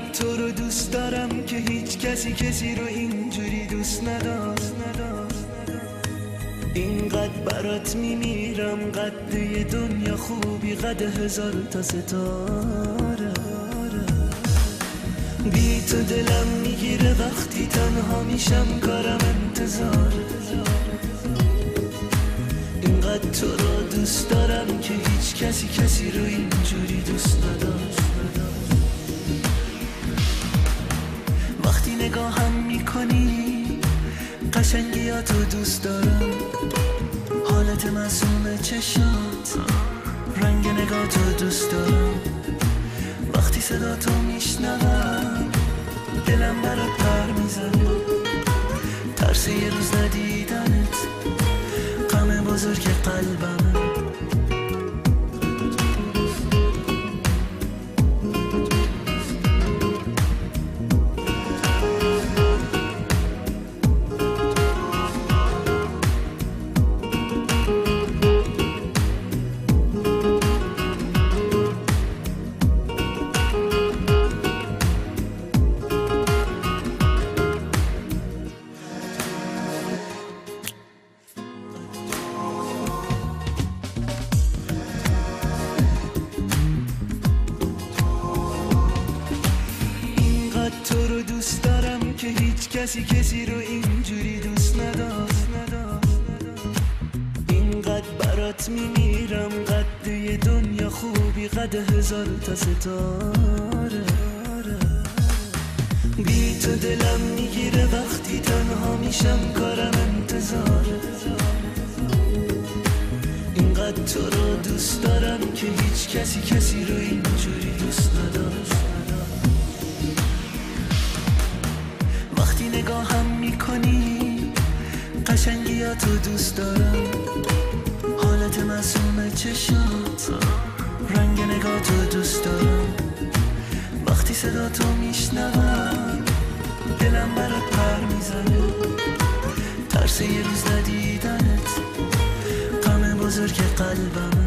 اینقدر تو رو دوست دارم که هیچ کسی رو اینجوری دوست نداشت. اینقدر برات میمیرم، قد یه دنیا خوبی، قد 1000 تا ستاره. بی تو دلم میگیره وقتی تنها میشم، کارم انتظار. اینقدر تو رو دوست دارم که هیچ کسی رو اینجوری دوست نداشت. وقتی نگاهم میکنی قشنگیاتو دوست دارم، حالت معصوم چشات، رنگ نگاتو دوست دارم. وقتی صدا تو میشنوم دلم برات پر میزنه، ترس یه روز ندیدنت غم بزرگ قلبمه. تو رو دوست دارم که هیچ کسی رو اینجوری دوست نداشت. اینقدر برات میمیرم، قد یه دنیا خوبی، قد 1000 تا ستاره. بی تو دلم میگیره وقتی تنها میشم، کارم انتظاره. اینقدر تو رو دوست دارم که هیچ کسی رو اینجوری دوست نداشت. وقتی نگاهم میکنی قشنگیاتو دوست دارم، حالت معصوم چشات، رنگ نگاتو دوست دارم. وقتی صدا تو میشنوم دلم برات پر میزنه، ترس یه روز ندیدنت غم بزرگ قلبم.